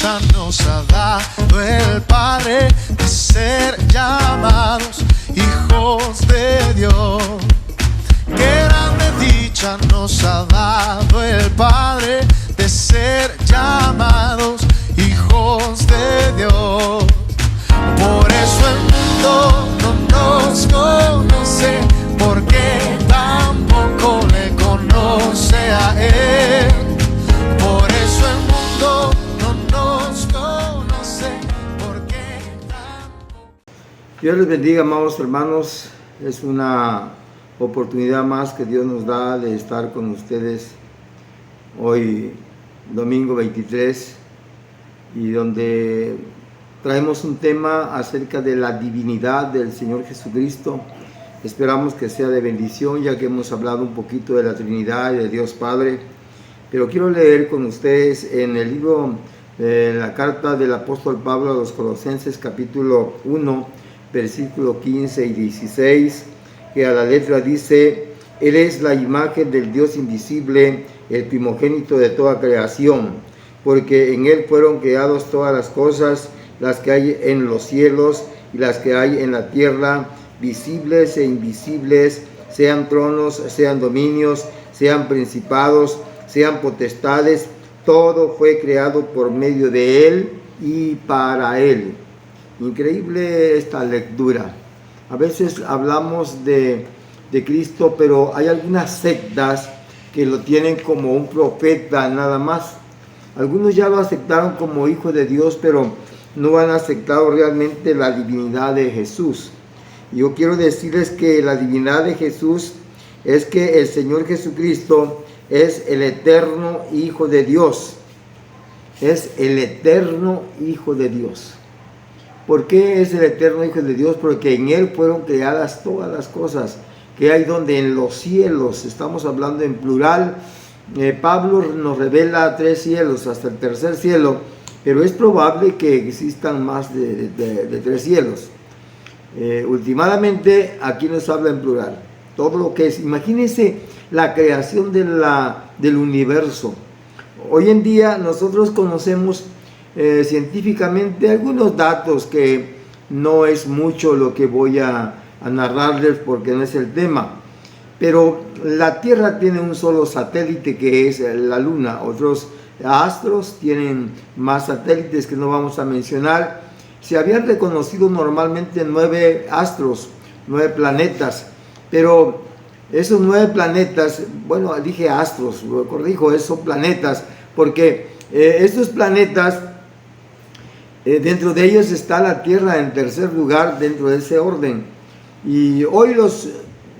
dicha nos ha dado el Padre de ser llamados hijos de Dios. Qué grande dicha nos ha dado el Padre de ser llamados hijos de Dios. Por eso el mundo no nos conoce, porque tampoco le conoce a Él. Por eso el mundo no nos conoce, porque tampoco... Dios les bendiga, amados hermanos. Es una oportunidad más que Dios nos da de estar con ustedes hoy, domingo 23, y donde traemos un tema acerca de la divinidad del Señor Jesucristo. Esperamos que sea de bendición, ya que hemos hablado un poquito de la Trinidad y de Dios Padre. Pero quiero leer con ustedes en el libro, la carta del apóstol Pablo a los Colosenses, capítulo 1, versículo 15 y 16, que a la letra dice: Él es la imagen del Dios invisible, el primogénito de toda creación, porque en Él fueron creadas todas las cosas, las que hay en los cielos y las que hay en la tierra, visibles e invisibles, sean tronos, sean dominios, sean principados, sean potestades. Todo fue creado por medio de Él y para Él. Increíble esta lectura. A veces hablamos de Cristo, pero hay algunas sectas que lo tienen como un profeta nada más. Algunos ya lo aceptaron como hijo de Dios, pero no han aceptado realmente la divinidad de Jesús. Yo quiero decirles que la divinidad de Jesús es que el Señor Jesucristo es el eterno Hijo de Dios. Es el eterno Hijo de Dios. ¿Por qué es el eterno Hijo de Dios? Porque en Él fueron creadas todas las cosas que hay donde en los cielos. Estamos hablando en plural. Pablo nos revela 3 cielos hasta el tercer cielo, pero es probable que existan más de 3 cielos. Últimamente aquí nos habla en plural. Todo lo que es, imagínense la creación del universo. Hoy en día nosotros conocemos científicamente algunos datos que no es mucho lo que voy a narrarles porque no es el tema. Pero la Tierra tiene un solo satélite, que es la Luna. Otros astros tienen más satélites que no vamos a mencionar. Se habían reconocido normalmente 9 astros, 9 planetas, pero esos 9 planetas, bueno, dije astros, lo corrijo, son planetas, porque estos planetas, dentro de ellos está la Tierra en tercer lugar dentro de ese orden. Y hoy los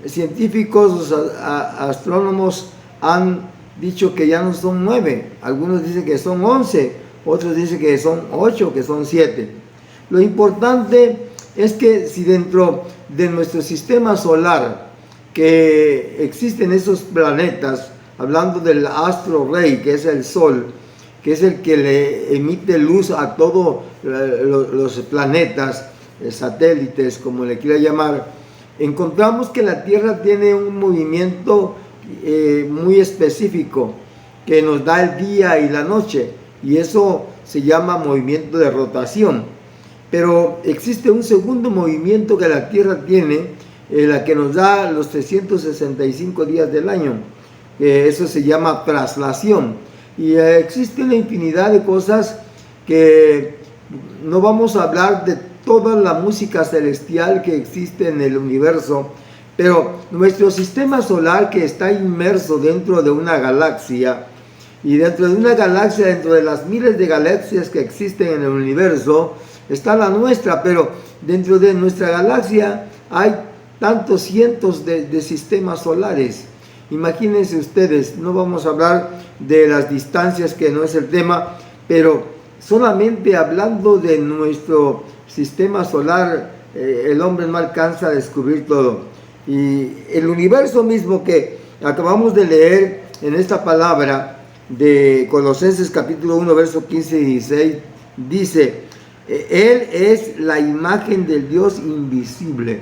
científicos, los astrónomos han dicho que ya no son 9, algunos dicen que son 11, otros dicen que son 8, que son 7. Lo importante es que si dentro de nuestro sistema solar que existen esos planetas, hablando del astro rey, que es el Sol, que es el que le emite luz a todos los planetas, satélites, como le quiera llamar, encontramos que la Tierra tiene un movimiento muy específico que nos da el día y la noche, y eso se llama movimiento de rotación. Pero existe un segundo movimiento que la Tierra tiene, la que nos da los 365 días del año. Eso se llama traslación. Y existe una infinidad de cosas que no vamos a hablar de toda la música celestial que existe en el universo, pero nuestro sistema solar, que está inmerso dentro de una galaxia, y dentro de una galaxia, dentro de las miles de galaxias que existen en el universo, está la nuestra, pero dentro de nuestra galaxia hay tantos cientos de sistemas solares. Imagínense ustedes, no vamos a hablar de las distancias, que no es el tema, pero solamente hablando de nuestro sistema solar, el hombre no alcanza a descubrir todo. Y el universo mismo que acabamos de leer en esta palabra de Colosenses capítulo 1, verso 15 y 16, dice: Él es la imagen del Dios invisible.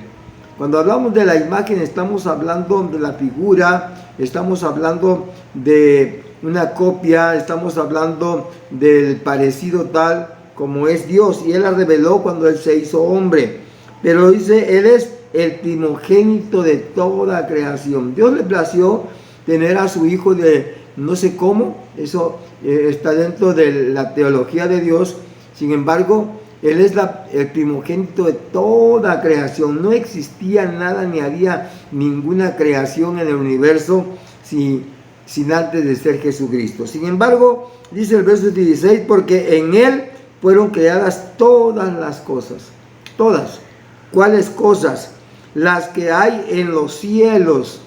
Cuando hablamos de la imagen, estamos hablando de la figura, estamos hablando de una copia, estamos hablando del parecido tal como es Dios, y Él la reveló cuando Él se hizo hombre. Pero dice, Él es el primogénito de toda creación. Dios le plació tener a su hijo de no sé cómo, eso está dentro de la teología de Dios. Sin embargo, Él es el primogénito de toda creación. No existía nada ni había ninguna creación en el universo sin antes de ser Jesucristo. Sin embargo, dice el verso 16, porque en Él fueron creadas todas las cosas. Todas. ¿Cuáles cosas? Las que hay en los cielos.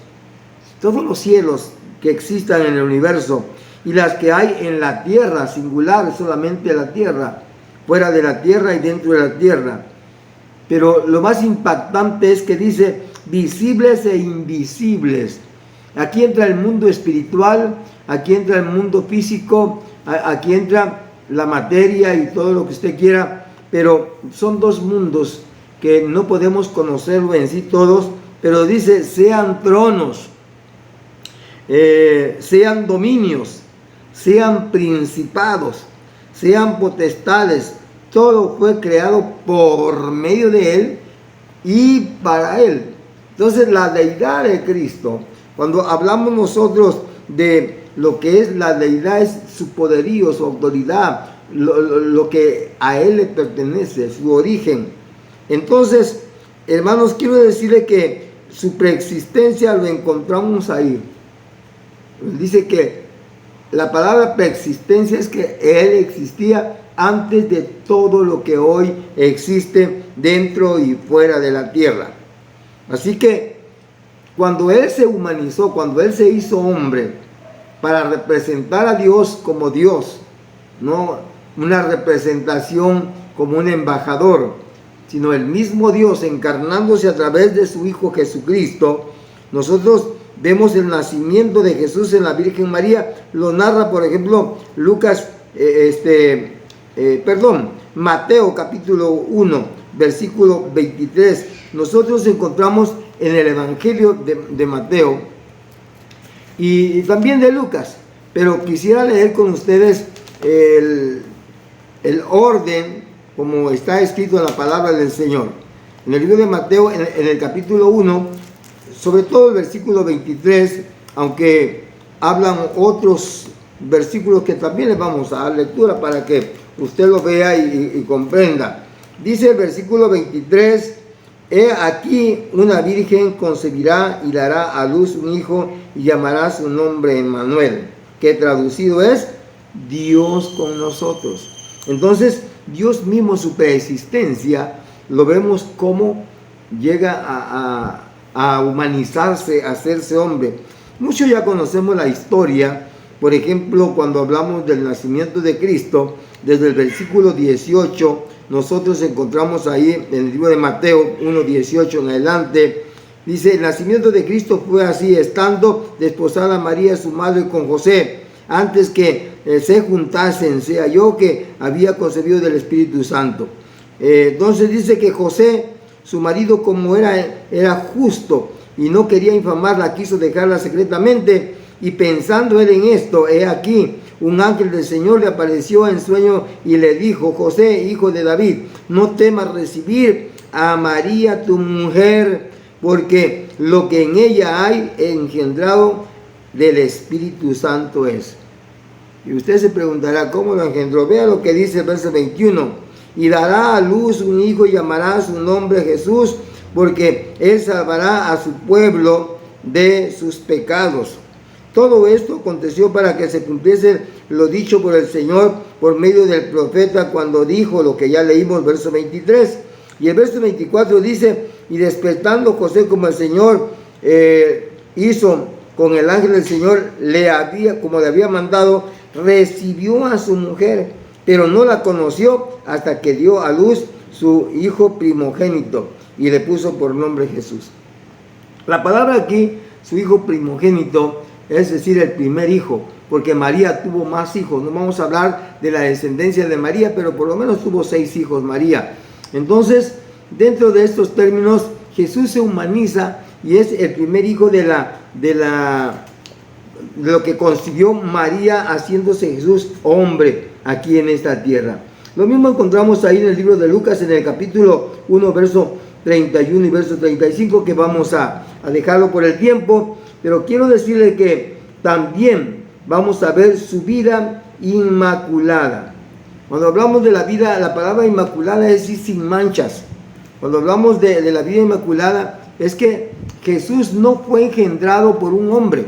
Todos los cielos que existan en el universo. Y las que hay en la tierra, singular, solamente la tierra. Fuera de la tierra y dentro de la tierra. Pero lo más impactante es que dice visibles e invisibles. Aquí entra el mundo espiritual, aquí entra el mundo físico, aquí entra la materia y todo lo que usted quiera, pero son dos mundos que no podemos conocerlo en sí todos, pero dice sean tronos, sean dominios, sean principados, sean potestades, todo fue creado por medio de Él y para Él. Entonces la deidad de Cristo, cuando hablamos nosotros de lo que es la deidad, es su poderío, su autoridad, lo que a Él le pertenece, su origen. Entonces, hermanos, quiero decirle que su preexistencia lo encontramos ahí. Dice que la palabra preexistencia es que Él existía antes de todo lo que hoy existe dentro y fuera de la tierra. Así que cuando Él se humanizó, cuando Él se hizo hombre, para representar a Dios como Dios, no una representación como un embajador, sino el mismo Dios encarnándose a través de su Hijo Jesucristo, nosotros vemos el nacimiento de Jesús en la Virgen María. Lo narra, por ejemplo, Mateo capítulo 1, versículo 23. Nosotros encontramos en el Evangelio de Mateo y también de Lucas, pero quisiera leer con ustedes el orden como está escrito en la palabra del Señor. En el libro de Mateo, en el capítulo 1, sobre todo el versículo 23, aunque hablan otros versículos que también les vamos a dar lectura para que usted lo vea y comprenda. Dice el versículo 23, he aquí una virgen concebirá y dará a luz un hijo y llamará su nombre Emmanuel, que traducido es Dios con nosotros. Entonces, Dios mismo, su preexistencia, lo vemos como llega a humanizarse, a hacerse hombre. Muchos ya conocemos la historia. Por ejemplo, cuando hablamos del nacimiento de Cristo, desde el versículo 18, nosotros encontramos ahí en el libro de Mateo 1:18 en adelante, dice, el nacimiento de Cristo fue así, estando desposada María su madre con José, antes que se juntasen, se halló que había concebido del Espíritu Santo. Entonces dice que José, su marido, como era justo y no quería infamarla, quiso dejarla secretamente, y pensando él en esto, he aquí, un ángel del Señor le apareció en sueño y le dijo, José, hijo de David, no temas recibir a María tu mujer, porque lo que en ella hay engendrado del Espíritu Santo es. Y usted se preguntará, ¿cómo lo engendró? Vea lo que dice el verso 21. Y dará a luz un hijo y llamará su nombre Jesús, porque él salvará a su pueblo de sus pecados. Todo esto aconteció para que se cumpliese lo dicho por el Señor por medio del profeta cuando dijo lo que ya leímos, verso 23. Y el verso 24 dice, y despertando José como el Señor hizo con el ángel del Señor, como le había mandado, recibió a su mujer, pero no la conoció hasta que dio a luz su hijo primogénito y le puso por nombre Jesús. La palabra aquí, su hijo primogénito, es decir, el primer hijo, porque María tuvo más hijos. No vamos a hablar de la descendencia de María, pero por lo menos tuvo 6 hijos María. Entonces, dentro de estos términos, Jesús se humaniza y es el primer hijo de la de lo que concibió María haciéndose Jesús hombre aquí en esta tierra. Lo mismo encontramos ahí en el libro de Lucas, en el capítulo 1, verso 31 y verso 35, que vamos a dejarlo por el tiempo, pero quiero decirle que también vamos a ver su vida inmaculada. Cuando hablamos de la vida, la palabra inmaculada es decir, sin manchas. Cuando hablamos de la vida inmaculada, es que Jesús no fue engendrado por un hombre.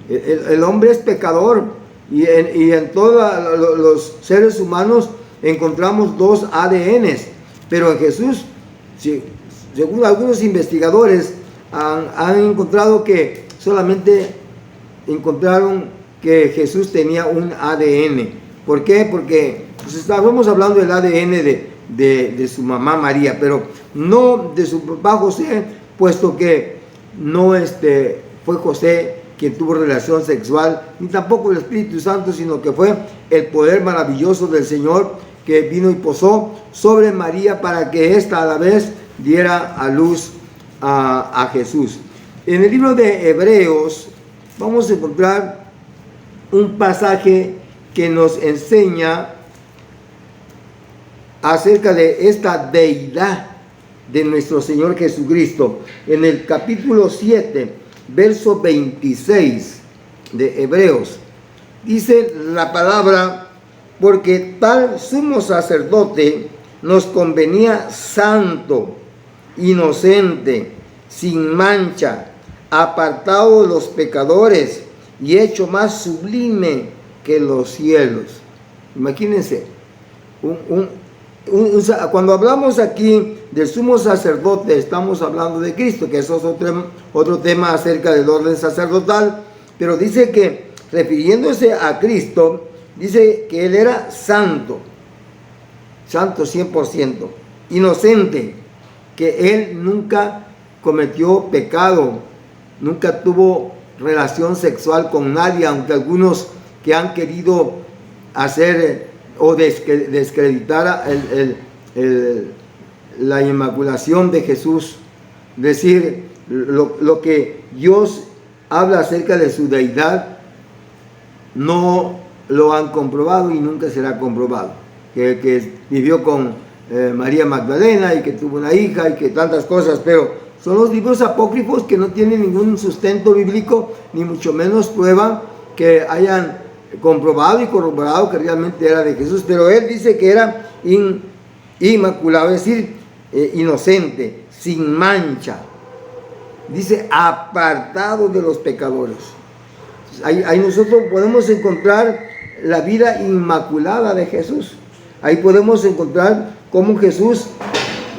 El hombre es pecador, y en todos los seres humanos encontramos dos ADNs, pero en Jesús, según algunos investigadores, han encontrado que solamente encontraron que Jesús tenía un ADN. ¿Por qué? Porque pues, estábamos hablando del ADN de su mamá María, pero no de su papá José, puesto que no fue José quien tuvo relación sexual, ni tampoco el Espíritu Santo, sino que fue el poder maravilloso del Señor que vino y posó sobre María para que ésta a la vez diera a luz a Jesús. En el libro de Hebreos vamos a encontrar un pasaje que nos enseña acerca de esta deidad de nuestro Señor Jesucristo. En el capítulo 7, verso 26 de Hebreos, dice la palabra: porque tal sumo sacerdote nos convenía santo, inocente, sin mancha, apartado de los pecadores y hecho más sublime que los cielos. Imagínense, cuando hablamos aquí del sumo sacerdote, estamos hablando de Cristo, que eso es otro tema acerca del orden sacerdotal, pero dice que, refiriéndose a Cristo, dice que Él era santo 100%, inocente, que Él nunca cometió pecado, nunca tuvo relación sexual con nadie, aunque algunos que han querido hacer o descreditar la inmaculación de Jesús, decir lo que Dios habla acerca de su deidad, no lo han comprobado y nunca será comprobado. Que vivió con María Magdalena y que tuvo una hija y que tantas cosas, pero son los libros apócrifos que no tienen ningún sustento bíblico, ni mucho menos prueba que hayan comprobado y corroborado que realmente era de Jesús. Pero él dice que era inmaculado, es decir, inocente, sin mancha. Dice apartado de los pecadores. Ahí nosotros podemos encontrar la vida inmaculada de Jesús. Ahí podemos encontrar cómo Jesús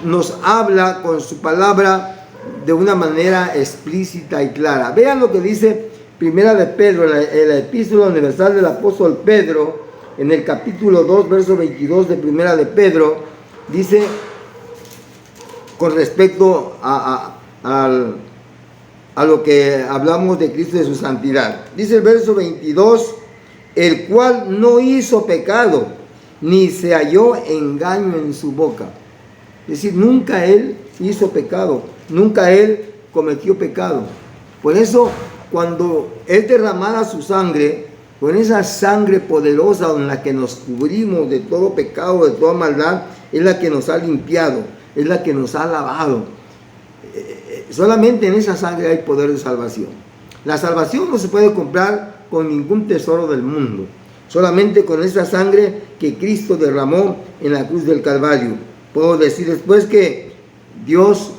nos habla con su palabra de una manera explícita y clara. Vean lo que dice Primera de Pedro, en la epístola universal del apóstol Pedro, en el capítulo 2, verso 22 de Primera de Pedro, dice con respecto a lo que hablamos de Cristo y de su santidad. Dice el verso 22, el cual no hizo pecado, ni se halló engaño en su boca. Es decir, nunca Él hizo pecado, nunca Él cometió pecado. Por eso, cuando Él derramara su sangre, con esa sangre poderosa en la que nos cubrimos de todo pecado, de toda maldad, es la que nos ha limpiado, es la que nos ha lavado. Solamente en esa sangre hay poder de salvación. La salvación no se puede comprar con ningún tesoro del mundo, solamente con esa sangre que Cristo derramó en la cruz del Calvario. Puedo decir después que Dios,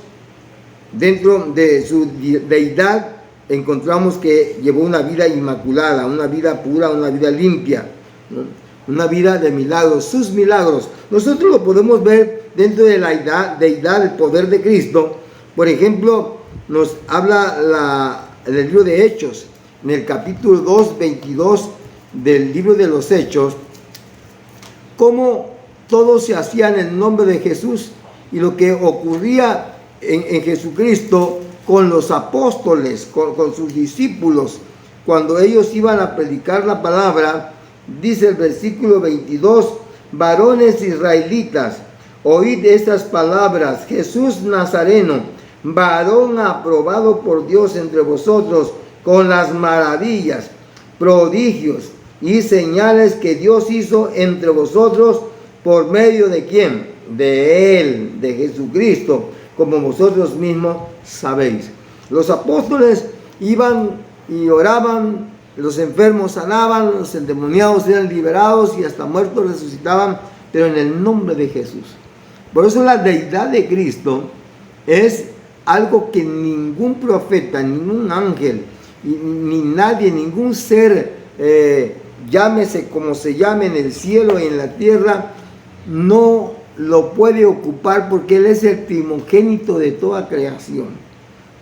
dentro de su deidad, encontramos que llevó una vida inmaculada, una vida pura, una vida limpia, ¿no? Una vida de milagros, sus milagros. Nosotros lo podemos ver dentro de la deidad, el poder de Cristo. Por ejemplo, nos habla en el libro de Hechos, en el capítulo 2, 22 del libro de los Hechos, cómo todo se hacía en el nombre de Jesús y lo que ocurría en Jesucristo con los apóstoles, con sus discípulos, cuando ellos iban a predicar la palabra. Dice el versículo 22, varones israelitas, oíd estas palabras, Jesús Nazareno, varón aprobado por Dios entre vosotros, con las maravillas, prodigios y señales que Dios hizo entre vosotros por medio de ¿quién? De Él, de Jesucristo, como vosotros mismos sabéis. Los apóstoles iban y oraban, los enfermos sanaban, los endemoniados eran liberados y hasta muertos resucitaban, pero en el nombre de Jesús. Por eso la deidad de Cristo es algo que ningún profeta, ningún ángel, ni nadie, ningún ser, llámese como se llame en el cielo y en la tierra, no lo puede ocupar, porque Él es el primogénito de toda creación.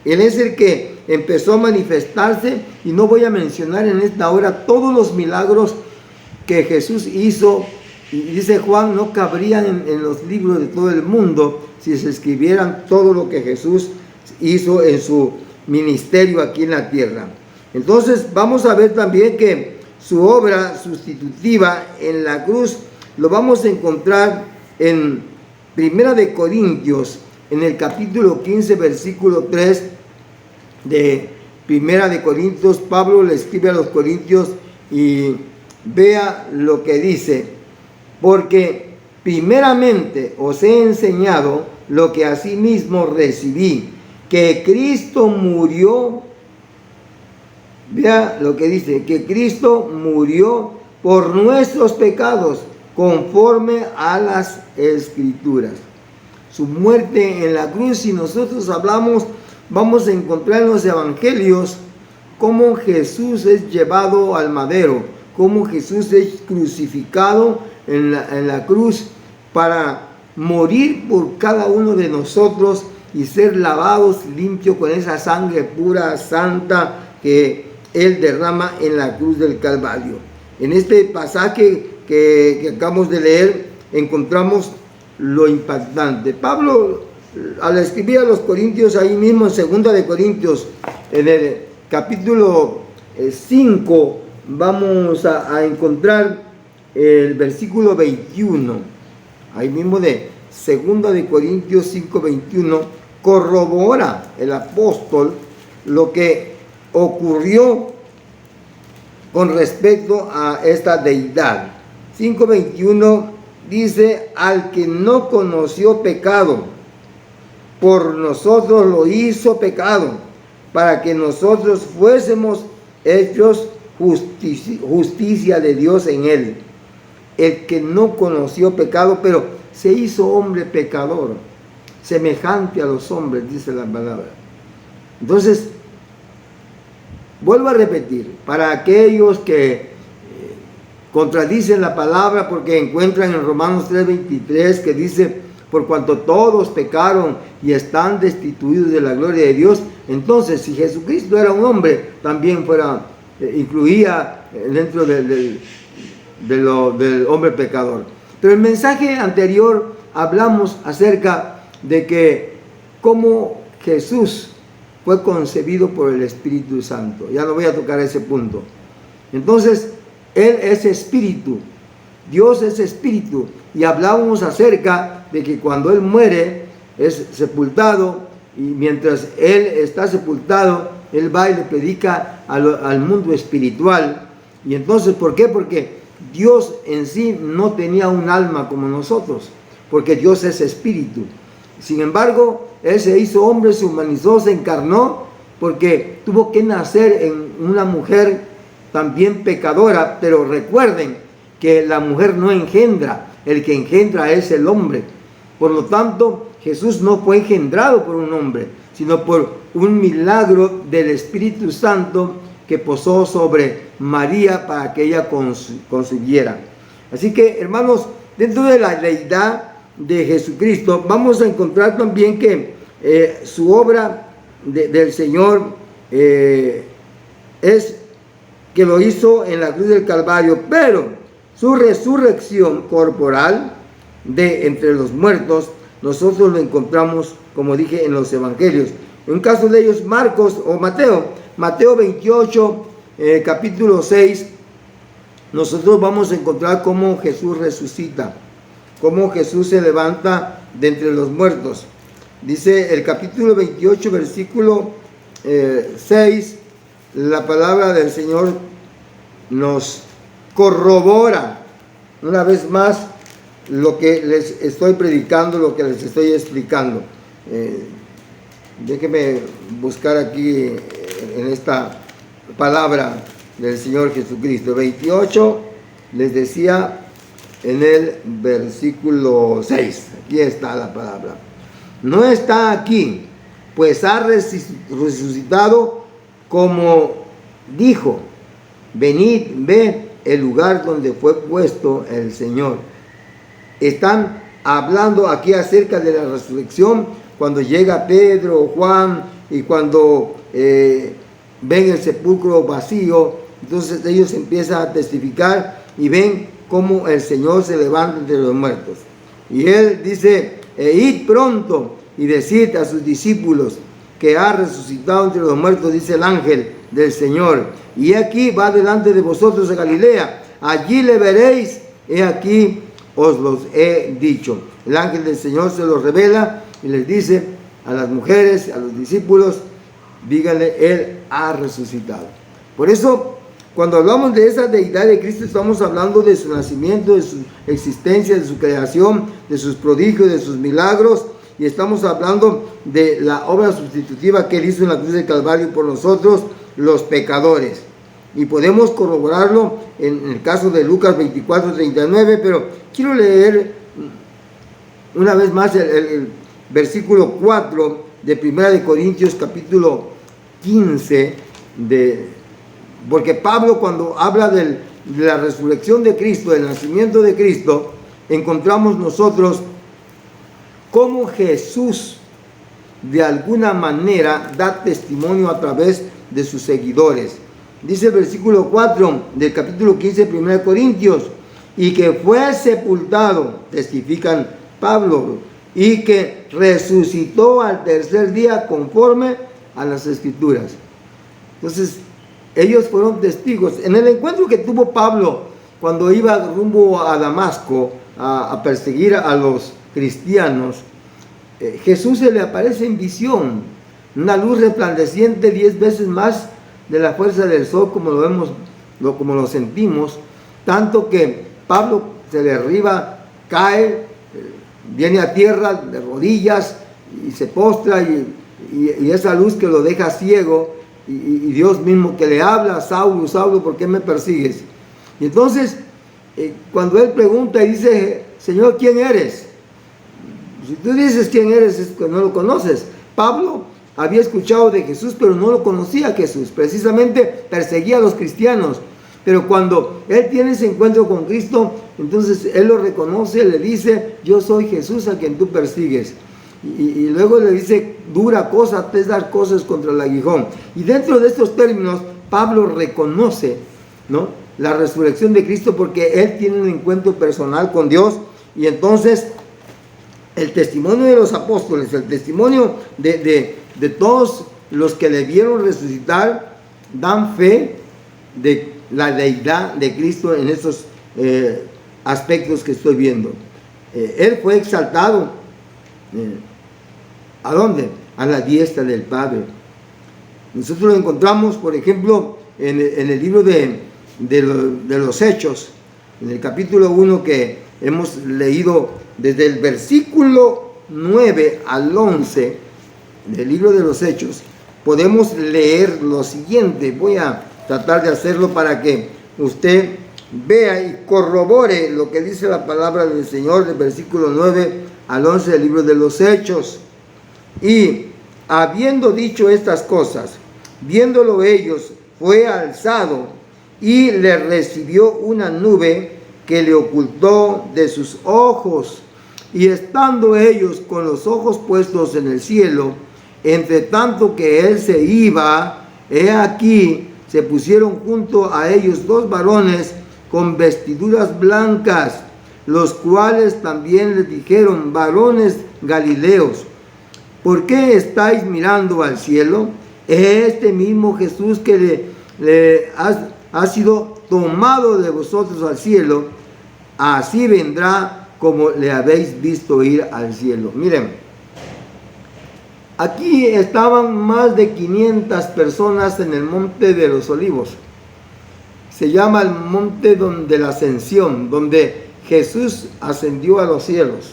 Él es el que empezó a manifestarse, y no voy a mencionar en esta hora todos los milagros que Jesús hizo. Y dice Juan, no cabrían en los libros de todo el mundo si se escribieran todo lo que Jesús hizo en su ministerio aquí en la tierra. Entonces vamos a ver también que su obra sustitutiva en la cruz lo vamos a encontrar en Primera de Corintios, en el capítulo 15, versículo 3 de Primera de Corintios. Pablo le escribe a los corintios y vea lo que dice: porque primeramente os he enseñado lo que asimismo recibí, que Cristo murió. Vea lo que dice, que Cristo murió por nuestros pecados, conforme a las Escrituras. Su muerte en la cruz, si nosotros hablamos, vamos a encontrar en los evangelios cómo Jesús es llevado al madero, cómo Jesús es crucificado en la cruz para morir por cada uno de nosotros y ser lavados limpios con esa sangre pura, santa, que Él derrama en la cruz del Calvario. En este pasaje que acabamos de leer encontramos lo impactante. Pablo, al escribir a los corintios, ahí mismo en 2 de Corintios, en el capítulo 5, vamos a encontrar el versículo 21, ahí mismo de 2 de Corintios 5, 21, corrobora el apóstol lo que ocurrió con respecto a esta deidad. 5:21 dice: al que no conoció pecado, por nosotros lo hizo pecado, para que nosotros fuésemos hechos justicia de Dios en él. El que no conoció pecado, pero se hizo hombre pecador, semejante a los hombres, dice la palabra. Entonces, vuelvo a repetir, para aquellos que contradicen la palabra, porque encuentran en Romanos 3:23 que dice: por cuanto todos pecaron y están destituidos de la gloria de Dios. Entonces, si Jesucristo era un hombre, también incluía dentro del hombre pecador. Pero el mensaje anterior hablamos acerca de que cómo Jesús fue concebido por el Espíritu Santo. Ya no voy a tocar ese punto. Entonces, Él es espíritu, Dios es espíritu, y hablábamos acerca de que cuando Él muere es sepultado, y mientras Él está sepultado, Él va y le predica al mundo espiritual. Y entonces, ¿por qué? Porque Dios en sí no tenía un alma como nosotros, porque Dios es espíritu. Sin embargo, Él se hizo hombre, se humanizó, se encarnó, porque tuvo que nacer en una mujer también pecadora. Pero recuerden que la mujer no engendra, el que engendra es el hombre. Por lo tanto, Jesús no fue engendrado por un hombre, sino por un milagro del Espíritu Santo que posó sobre María para que ella concibiera. Así que, hermanos, dentro de la deidad de Jesucristo vamos a encontrar también que su obra del Señor es que lo hizo en la cruz del Calvario, pero su resurrección corporal de entre los muertos nosotros lo encontramos, como dije, en los evangelios. En un caso de ellos, Marcos o Mateo 28, capítulo 6, nosotros vamos a encontrar cómo Jesús resucita, cómo Jesús se levanta de entre los muertos. Dice el capítulo 28, versículo 6, la palabra del Señor nos corrobora una vez más lo que les estoy predicando, lo que les estoy explicando. Déjenme buscar aquí en esta palabra del Señor Jesucristo. 28, les decía en el versículo 6. Aquí está la palabra. No está aquí, pues ha resucitado como dijo. Venid, ved el lugar donde fue puesto el Señor. Están hablando aquí acerca de la resurrección cuando llega Pedro, Juan, y cuando ven el sepulcro vacío. Entonces ellos empiezan a testificar y ven cómo el Señor se levanta entre los muertos. Y él dice, id pronto y decid a sus discípulos que ha resucitado entre los muertos, dice el ángel del Señor. Y aquí va delante de vosotros a Galilea, allí le veréis, he aquí os los he dicho. El ángel del Señor se los revela y les dice a las mujeres, a los discípulos, díganle, Él ha resucitado. Por eso, cuando hablamos de esa deidad de Cristo, estamos hablando de su nacimiento, de su existencia, de su creación, de sus prodigios, de sus milagros, y estamos hablando de la obra sustitutiva que Él hizo en la cruz del Calvario por nosotros, los pecadores. Y podemos corroborarlo en el caso de Lucas 24:39, pero quiero leer una vez más el versículo 4 de 1 Corintios capítulo 15, porque Pablo, cuando habla de la resurrección de Cristo, del nacimiento de Cristo, encontramos nosotros cómo Jesús de alguna manera da testimonio a través de sus seguidores. Dice el versículo 4 del capítulo 15 de 1 Corintios, y que fue sepultado, testifican Pablo, y que resucitó al tercer día conforme a las Escrituras. Entonces, ellos fueron testigos. En el encuentro que tuvo Pablo cuando iba rumbo a Damasco a perseguir a los cristianos, Jesús se le aparece en visión, una luz resplandeciente 10 veces más de la fuerza del sol, como lo vemos, como lo sentimos, tanto que Pablo se le derriba, cae, viene a tierra de rodillas y se postra, y esa luz que lo deja ciego, y Dios mismo que le habla, Saulo, Saulo, ¿por qué me persigues? Y entonces, cuando él pregunta y dice, Señor, ¿quién eres? Si tú dices quién eres, es que no lo conoces. Pablo había escuchado de Jesús, pero no lo conocía a Jesús. Precisamente perseguía a los cristianos. Pero cuando él tiene ese encuentro con Cristo, entonces él lo reconoce, le dice, yo soy Jesús a quien tú persigues. Y luego le dice, dura cosa es dar cosas contra el aguijón. Y dentro de estos términos, Pablo reconoce, ¿no?, la resurrección de Cristo, porque él tiene un encuentro personal con Dios. Y entonces el testimonio de los apóstoles, el testimonio de todos los que le vieron resucitar, dan fe de la deidad de Cristo en estos aspectos que estoy viendo. Él fue exaltado. ¿A dónde? A la diestra del Padre. Nosotros lo encontramos, por ejemplo, en el libro de los Hechos, en el capítulo 1 que hemos leído desde el versículo 9 al 11 del libro de los Hechos. Podemos leer lo siguiente. Voy a tratar de hacerlo para que usted vea y corrobore lo que dice la palabra del Señor del versículo 9 al 11 del libro de los Hechos. Y habiendo dicho estas cosas, viéndolo ellos, fue alzado y le recibió una nube que le ocultó de sus ojos. Y estando ellos con los ojos puestos en el cielo, entre tanto que él se iba, he aquí, se pusieron junto a ellos 2 varones con vestiduras blancas, los cuales también les dijeron, varones galileos, ¿por qué estáis mirando al cielo? Este mismo Jesús que le ha sido tomado de vosotros al cielo, así vendrá como le habéis visto ir al cielo. Miren, Aquí estaban más de 500 personas en el Monte de los Olivos. Se llama el Monte de la Ascensión, donde Jesús ascendió a los cielos.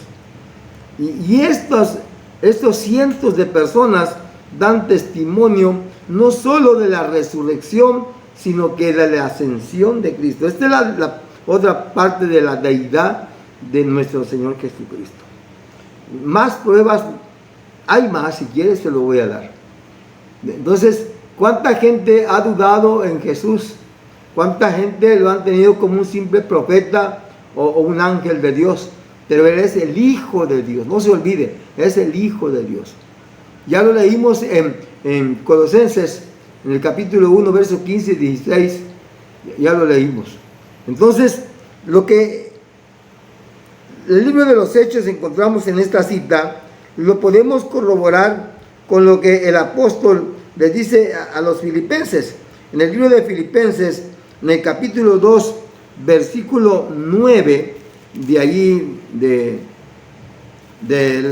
Y estos cientos de personas dan testimonio no solo de la resurrección, sino que de la ascensión de Cristo. Esta es la otra parte de la deidad de nuestro Señor Jesucristo. Más pruebas, hay más, si quieres te lo voy a dar. Entonces, ¿cuánta gente ha dudado en Jesús? ¿Cuánta gente lo han tenido como un simple profeta o un ángel de Dios? Pero Él es el Hijo de Dios, no se olvide, es el Hijo de Dios. Ya lo leímos en Colosenses, en el capítulo 1, versos 15 y 16, ya lo leímos. Entonces, lo que el libro de los Hechos encontramos en esta cita, lo podemos corroborar con lo que el apóstol les dice a los filipenses. En el libro de Filipenses, en el capítulo 2, versículo 9, de allí de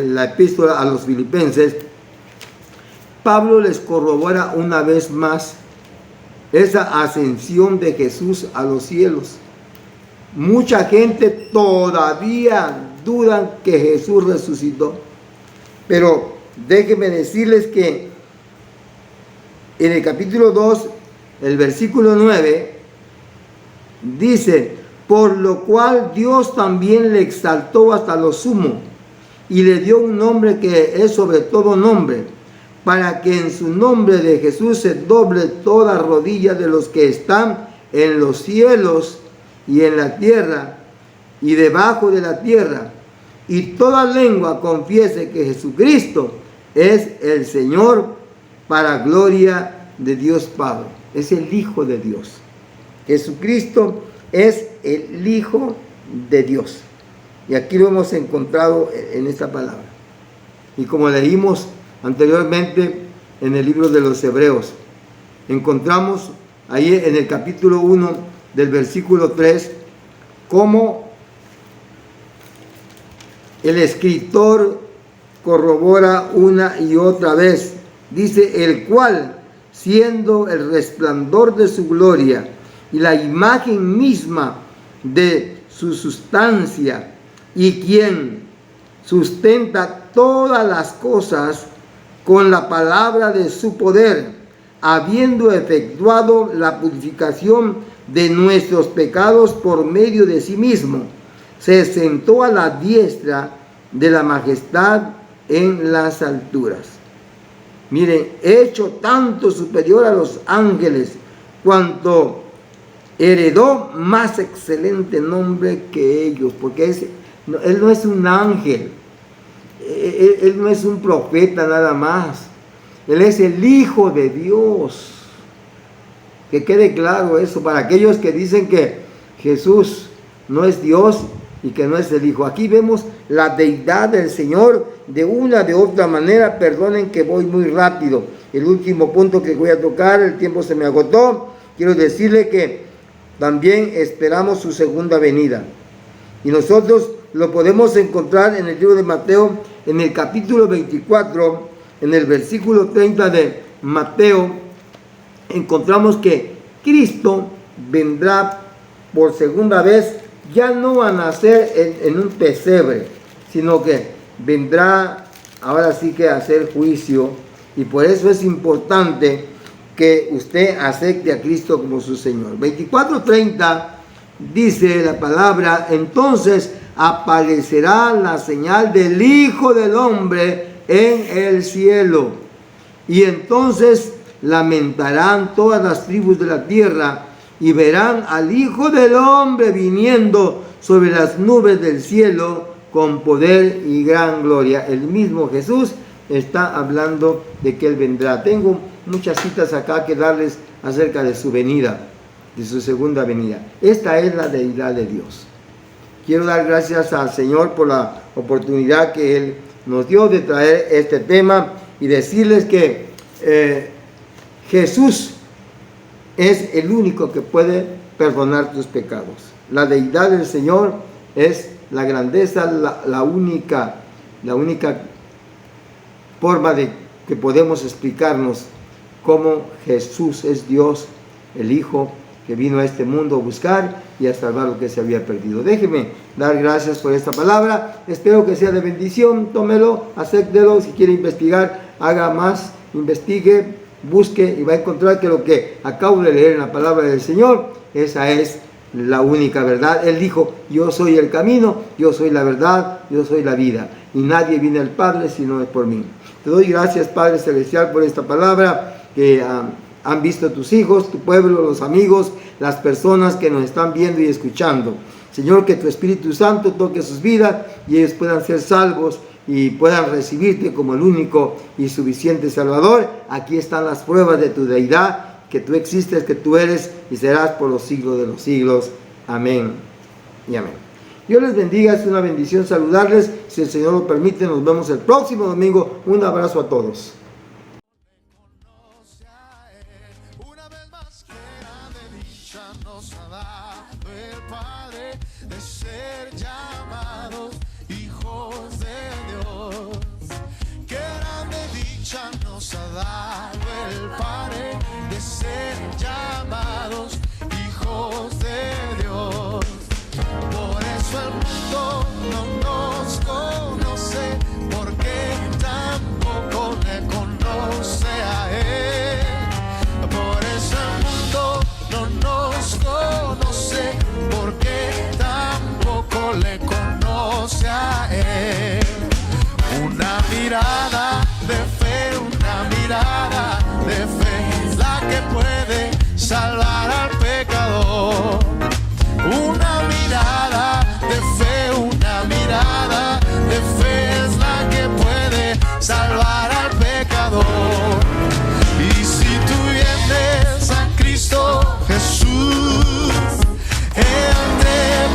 la epístola a los filipenses, Pablo les corrobora una vez más esa ascensión de Jesús a los cielos. Mucha gente todavía duda que Jesús resucitó, pero déjenme decirles que en el capítulo 2, el versículo 9, dice: por lo cual Dios también le exaltó hasta lo sumo y le dio un nombre que es sobre todo nombre, para que en su nombre de Jesús se doble toda rodilla de los que están en los cielos y en la tierra y debajo de la tierra, y toda lengua confiese que Jesucristo es el Señor, para gloria de Dios Padre. Es el Hijo de Dios. Jesucristo es el Hijo de Dios. Y aquí lo hemos encontrado en esta palabra. Y como leímos anteriormente en el libro de los Hebreos, encontramos ahí en el capítulo 1 del versículo 3 cómo el escritor corrobora una y otra vez. Dice: el cual, siendo el resplandor de su gloria y la imagen misma de su sustancia, y quien sustenta todas las cosas con la palabra de su poder, habiendo efectuado la purificación de nuestros pecados por medio de sí mismo, se sentó a la diestra de la majestad en las alturas. Miren, hecho tanto superior a los ángeles, cuanto heredó más excelente nombre que ellos, porque él no es un ángel, él no es un profeta nada más, él es el Hijo de Dios. Que quede claro eso para aquellos que dicen que Jesús no es Dios y que no es el Hijo. Aquí vemos la deidad del Señor de una de otra manera. Perdonen que voy muy rápido. El último punto que voy a tocar, el tiempo se me agotó. Quiero decirle que también esperamos su segunda venida. Y nosotros lo podemos encontrar en el libro de Mateo, en el capítulo 24, en el versículo 30 de Mateo. Encontramos que Cristo vendrá por segunda vez, ya no a nacer en un pesebre, sino que vendrá ahora sí que a hacer juicio. Y por eso es importante que usted acepte a Cristo como su Señor. 24:30 dice la palabra: entonces aparecerá la señal del Hijo del Hombre en el cielo, y entonces lamentarán todas las tribus de la tierra, y verán al Hijo del Hombre viniendo sobre las nubes del cielo con poder y gran gloria. El mismo Jesús está hablando de que Él vendrá. Tengo muchas citas acá que darles acerca de su venida, de su segunda venida. Esta es la deidad de Dios. Quiero dar gracias al Señor por la oportunidad que Él nos dio de traer este tema y decirles que Jesús es el único que puede perdonar tus pecados. La deidad del Señor es la grandeza, la única forma de que podemos explicarnos cómo Jesús es Dios, el Hijo, que vino a este mundo a buscar y a salvar lo que se había perdido. Déjeme dar gracias por esta palabra. Espero que sea de bendición. Tómelo, acéptelo. Si quiere investigar, haga más, investigue, busque y va a encontrar que lo que acabo de leer en la palabra del Señor, esa es la única verdad. Él dijo: yo soy el camino, yo soy la verdad, yo soy la vida, y nadie viene al Padre si no es por mí. Te doy gracias, Padre Celestial, por esta palabra que han visto tus hijos, tu pueblo, los amigos, las personas que nos están viendo y escuchando. Señor, que tu Espíritu Santo toque sus vidas y ellos puedan ser salvos y puedan recibirte como el único y suficiente Salvador. Aquí están las pruebas de tu deidad, que tú existes, que tú eres y serás por los siglos de los siglos. Amén y amén. Dios les bendiga, es una bendición saludarles. Si el Señor lo permite, nos vemos el próximo domingo. Un abrazo a todos. De ser llamados hijos de Dios. Qué grande dicha nos ha dado el Padre de ser llamados hijos de Dios. Por eso el mundo no nos conoce, porque tampoco le conoce a Él. Por eso el mundo no nos conoce, porque tampoco le conoce a Él. Una mirada de fe, una mirada de fe es la que puede salvar al pecador. Una mirada de fe, una mirada de fe es la que puede salvar al pecador. Y si tú vienes a Cristo Jesús, Él te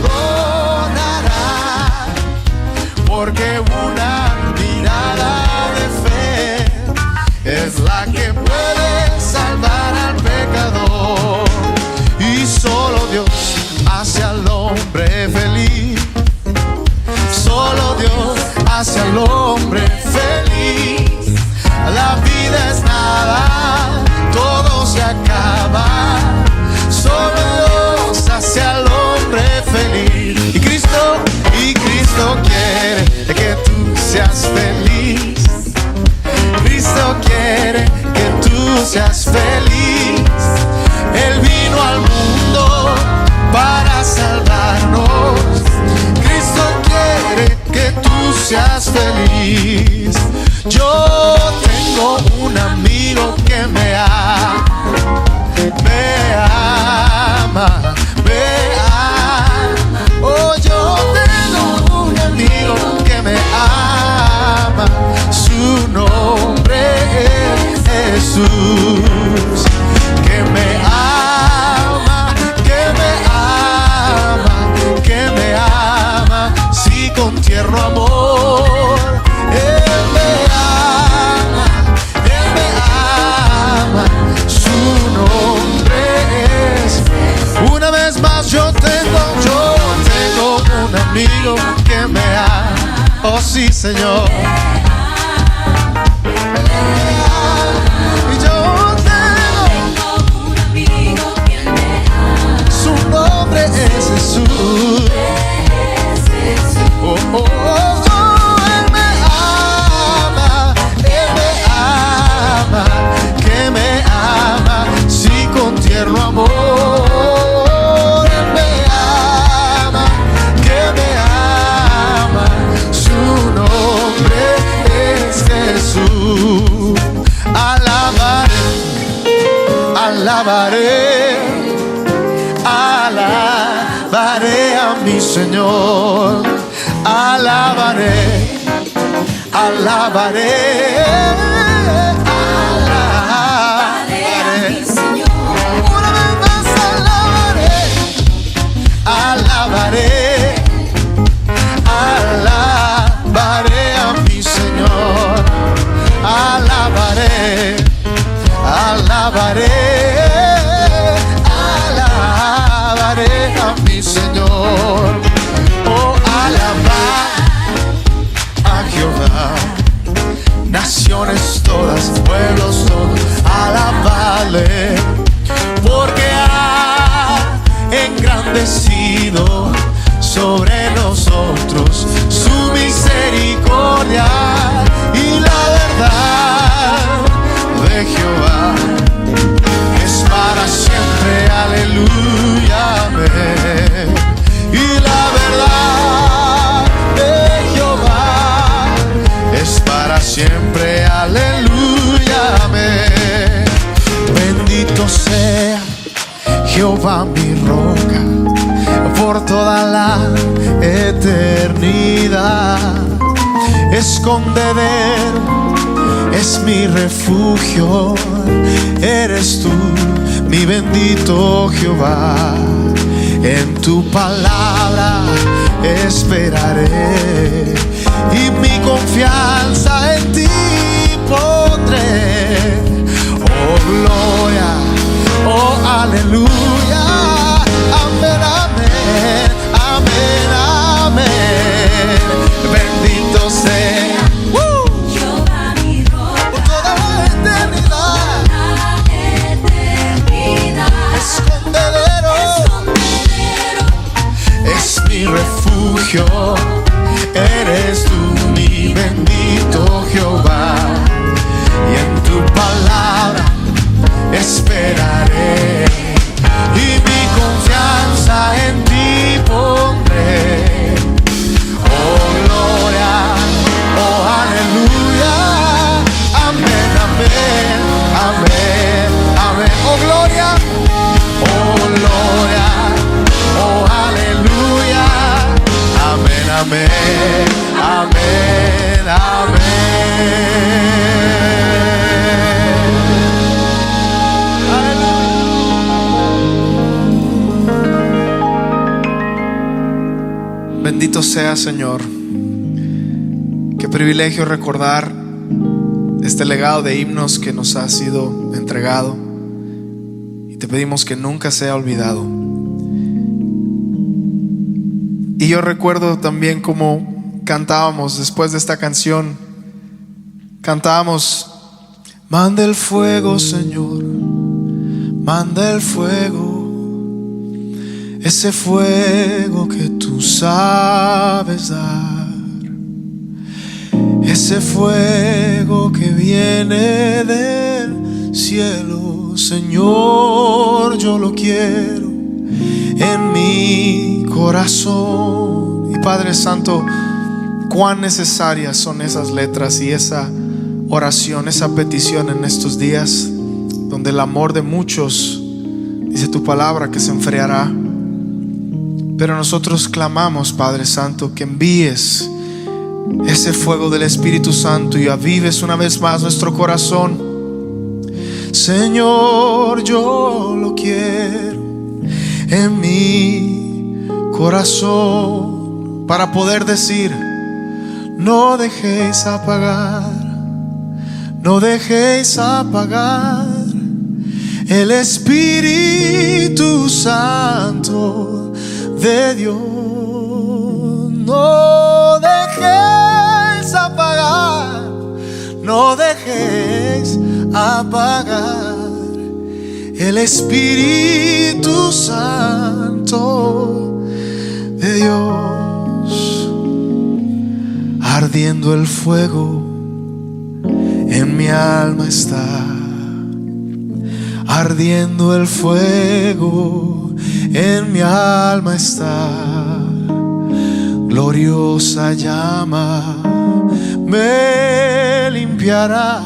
perdonará, porque una mirada de fe es la que puede salvar al pecador. Y solo Dios hace al hombre feliz, solo Dios hace al hombre feliz. La vida es nada, todo se acaba, solo Dios hace al hombre feliz. Y Cristo quiere que tú seas feliz. Cristo quiere que tú seas feliz. Él vino al mundo para salvarnos. Cristo quiere que tú seas feliz. Yo tengo un amigo que me ama. Oh, yo tengo un amigo que me ama. Su nombre es Jesús. Que me ama, que me ama, que me ama. Sí, con tierno amor. Él me ama, Él me ama. Su nombre es. Una vez más yo tengo un amigo que me ama. Oh sí, Señor. Y yo tengo un amigo que me ama. Su nombre es Jesús. Oh, oh, oh, oh. Él me ama, que me ama, sí, con tierno amor. Él me ama, que me ama, su nombre es Jesús. Alabaré, alabaré, alabaré a mi Señor. Alabaré, alabaré, alabaré a mi Señor. Una vez más alabaré, alabaré, alabaré a mi Señor. Alabaré, alabaré, alabaré a mi Señor. Oh, alabar a Jehová, naciones roca por toda la eternidad. Escondedero es mi refugio, eres tú, mi bendito Jehová. En tu palabra esperaré y mi confianza en ti pondré. Oh gloria, oh aleluya, amén, amén, amén, amén. Bendito sea Jehová mi roca por toda la eternidad. Escondedero es mi refugio, eres tú mi bendito Jehová. Y en tu palabra esperaré y mi confianza en ti pondré. Oh gloria, oh aleluya, amén, amén, amén, amén. Oh gloria, oh gloria, oh aleluya, amén, amén, amén, amén. Bendito sea, Señor. Qué privilegio recordar este legado de himnos que nos ha sido entregado, y te pedimos que nunca sea olvidado. Y yo recuerdo también cómo cantábamos después de esta canción. Cantábamos: manda el fuego, Señor, manda el fuego, ese fuego que tú sabes dar, ese fuego que viene del cielo. Señor, yo lo quiero en mi corazón. Y Padre Santo, cuán necesarias son esas letras y esa oración, esa petición en estos días donde el amor de muchos, dice tu palabra, que se enfriará. Pero nosotros clamamos, Padre Santo, que envíes ese fuego del Espíritu Santo y avives una vez más nuestro corazón. Señor, yo lo quiero en mi corazón, para poder decir: no dejéis apagar, no dejéis apagar el Espíritu Santo de Dios. No dejéis apagar, no dejéis apagar el Espíritu Santo de Dios. Ardiendo el fuego en mi alma está, ardiendo el fuego en mi alma está. Gloriosa llama me limpiará.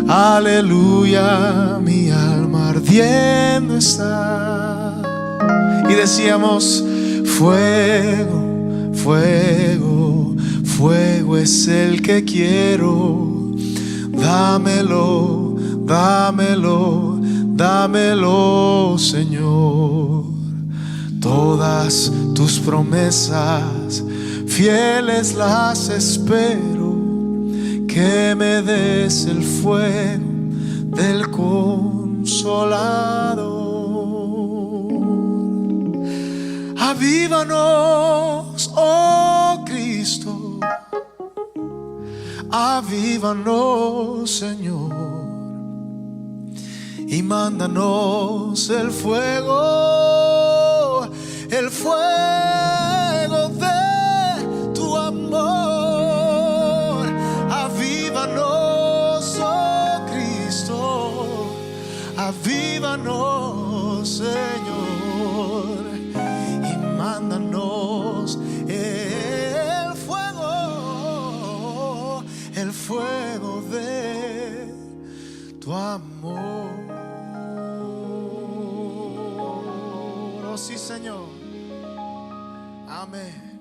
Aleluya, mi alma ardiendo está. Y decíamos: fuego, fuego, fuego es el que quiero. Dámelo, dámelo, dámelo, Señor. Todas tus promesas fieles las espero, que me des el fuego del Consolador. Avívanos, oh Cristo, avívanos, Señor, y mándanos el fuego de tu amor. Avívanos, oh Cristo, avívanos, Señor, y mándanos el fuego de tu amor. Oh, sí, Señor. Amén.